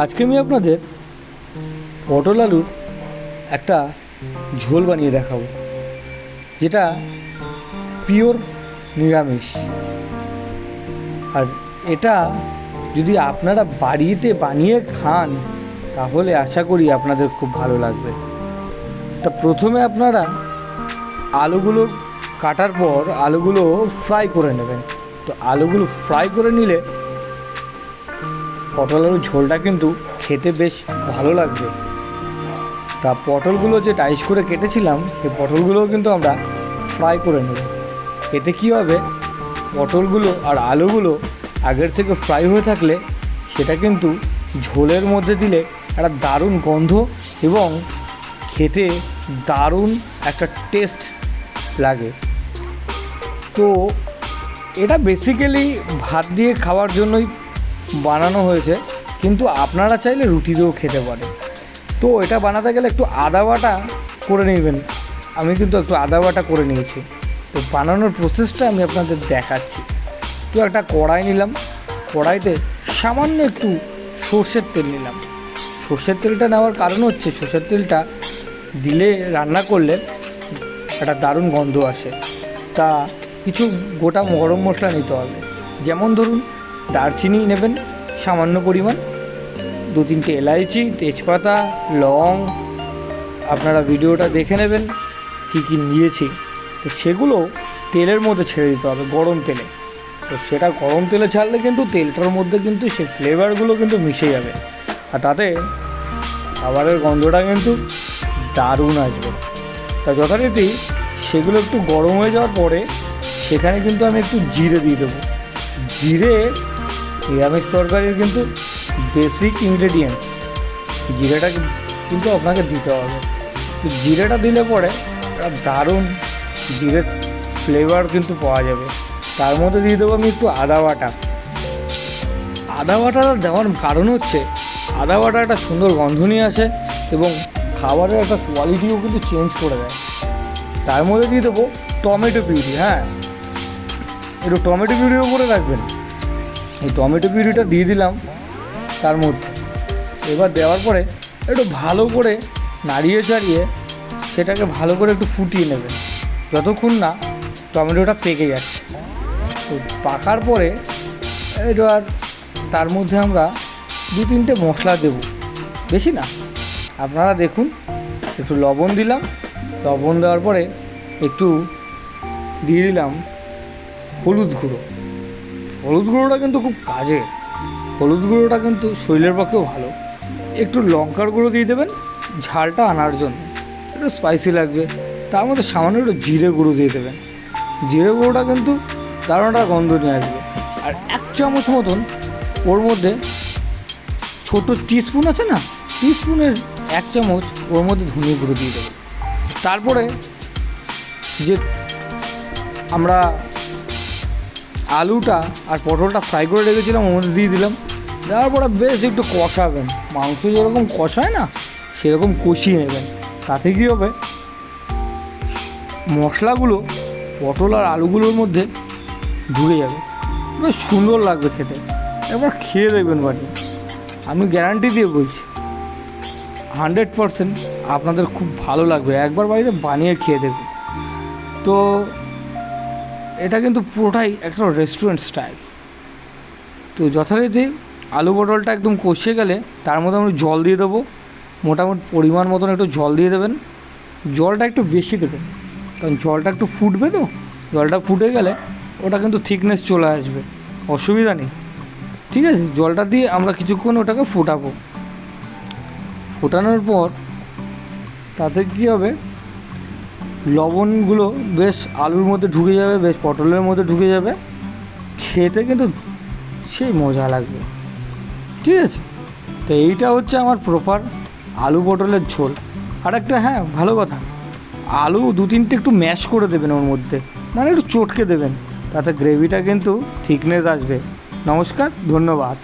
আজকে আমি আপনাদের পটল আলুর একটা ঝোল বানিয়ে দেখাবো, যেটা পিওর নিরামিষ। আর এটা যদি আপনারা বাড়িতে বানিয়ে খান তাহলে আশা করি আপনাদের খুব ভালো লাগবে। তা প্রথমে আপনারা আলুগুলো কাটার পর আলুগুলো ফ্রাই করে নেবেন। তো আলুগুলো ফ্রাই করে নিলে পটল আলুর ঝোলটা কিন্তু খেতে বেশ ভালো লাগবে। তা পটলগুলো যে ডাইস করে কেটেছিলাম সেই পটলগুলোও কিন্তু আমরা ফ্রাই করে নেব। এতে কী হবে, পটলগুলো আর আলুগুলো আগের থেকে ফ্রাই হয়ে থাকলে সেটা কিন্তু ঝোলের মধ্যে দিলে একটা দারুণ গন্ধ এবং খেতে দারুণ একটা টেস্ট লাগে। তো এটা বেসিক্যালি ভাত দিয়ে খাওয়ার জন্যই বানানো হয়েছে, কিন্তু আপনারা চাইলে রুটি দিয়েও খেতে পারেন। তো এটা বানাতে গেলে একটু আদা বাটা করে নেবেন। আমি কিন্তু একটু আদা বাটা করে নিয়েছি। তো বানানোর প্রসেসটা আমি আপনাদের দেখাচ্ছি। তো একটা কড়াই নিলাম, কড়াইতে সামান্য একটু সর্ষের তেল নিলাম। সর্ষের তেলটা নেওয়ার কারণ হচ্ছে সর্ষের তেলটা দিলে রান্না করলে একটা দারুণ গন্ধ আসে। তা কিছু গোটা গরম মশলা নিতে হবে, যেমন ধরুন দারচিনি নেবেন সামান্য পরিমাণ, 2-3টে এলাইচি, তেজপাতা, লং। আপনারা ভিডিওটা দেখে নেবেন কী কী নিয়েছি। তো সেগুলো তেলের মধ্যে ছেড়ে দিতে হবে গরম তেলে। তো সেটা গরম তেলে ছাড়লে কিন্তু তেলটার মধ্যে কিন্তু সেই ফ্লেভারগুলো কিন্তু মিশে যাবে, আর তাতে খাবারের গন্ধটা কিন্তু দারুণ আসবে। তা যথারীতি সেগুলো একটু গরম হয়ে যাওয়ার পরে সেখানে কিন্তু আমি একটু জিরে দিয়ে দেবো। জিরে নিরামিষ তরকারির কিন্তু বেসিক ইনগ্রেডিয়েন্টস। জিরেটা কিন্তু আপনাকে দিতে হবে। তো জিরেটা দিলে পরে একটা দারুণ জিরের ফ্লেভার কিন্তু পাওয়া যাবে। তার মধ্যে দিয়ে দেবো আমি একটু আদা বাটা। আদা বাটাটা দেওয়ার কারণ হচ্ছে আদা বাটা একটা সুন্দর গন্ধ নিয়ে আসে এবং খাবারের একটা কোয়ালিটিও কিন্তু চেঞ্জ করে দেয়। তার মধ্যে দিয়ে দেবো টমেটো পিউরি। হ্যাঁ, একটু টমেটো পিউরিও করে রাখবেন। এই টমেটো পিউরিটা দিয়ে দিলাম তার মধ্যে। এবার দেওয়ার পরে একটু ভালো করে নাড়িয়ে চাড়িয়ে সেটাকে ভালো করে একটু ফুটিয়ে নেবেন যতক্ষণ না টমেটোটা পেকে যাচ্ছে। তো পাকার পরে এবার তার মধ্যে আমরা 2-3টে মশলা দেব, বেশি না। আপনারা দেখুন, একটু লবণ দিলাম। লবণ দেওয়ার পরে একটু দিয়ে দিলাম হলুদ গুঁড়ো। হলুদ গুঁড়োটা কিন্তু খুব কাজের। হলুদ গুঁড়োটা কিন্তু শরীরের পক্ষেও ভালো। একটু লঙ্কার গুঁড়ো দিয়ে দেবেন ঝালটা আনার জন্য, একটু স্পাইসি লাগবে। তার মধ্যে সামান্য একটু জিরে গুঁড়ো দিয়ে দেবেন। জিরে গুঁড়োটা কিন্তু দারুণ একটা গন্ধ নিয়ে আসবে। আর 1 চামচ মতন ওর মধ্যে ছোটো টিস্পুন আছে না, টিস্পুনের 1 চামচ ওর মধ্যে ধনিয়া গুঁড়ো দিয়ে দেবেন। তারপরে যে আমরা আলুটা আর পটলটা ফ্রাই করে রেখেছিলাম ওর মধ্যে দিয়ে দিলাম। দেওয়ার পরে বেশ একটু কষাবেন। মাংস যেরকম কষায় না সেরকম কষিয়ে নেবেন। তাতে কী হবে, মশলাগুলো পটল আর আলুগুলোর মধ্যে ঢুকে যাবে, বেশ সুন্দর লাগবে খেতে। এবার খেয়ে দেখবেন বাড়ি, আমি গ্যারান্টি দিয়ে বলছি 100% আপনাদের খুব ভালো লাগবে। একবার বাড়িতে বানিয়ে খেয়ে দেখুন। তো এটা কিন্তু পুরোটাই একটা রেস্টুরেন্ট স্টাইল। তো যথারীতি আলু পটলটা একদম কষিয়ে গেলে তার মধ্যে আমি জল দিয়ে দেবো। মোটামুটি পরিমাণ মতন একটু জল দিয়ে দেবেন। জলটা একটু বেশি দেবেন, কারণ জলটা একটু ফুটবে। তো জলটা ফুটে গেলে ওটা কিন্তু থিকনেস চলে আসবে, অসুবিধা নেই। ঠিক আছে, জলটা দিয়ে আমরা কিছুক্ষণ ওটাকে ফোটাবো। ফোটানোর পর তাতে কী হবে, লবণগুলো বেশ আলুর মধ্যে ঢুকে যাবে, বেশ পটলের মধ্যে ঢুকে যাবে। খেতে কিন্তু সেই মজা লাগবে। ঠিক আছে, তো এইটা হচ্ছে আমার প্রপার আলু পটলের ঝোল। আর একটা হ্যাঁ ভালো কথা, আলু 2-3টে একটু ম্যাশ করে দেবেন ওর মধ্যে, মানে একটু চটকে দেবেন, তাতে গ্রেভিটা কিন্তু থিকনেস আসবে। নমস্কার, ধন্যবাদ।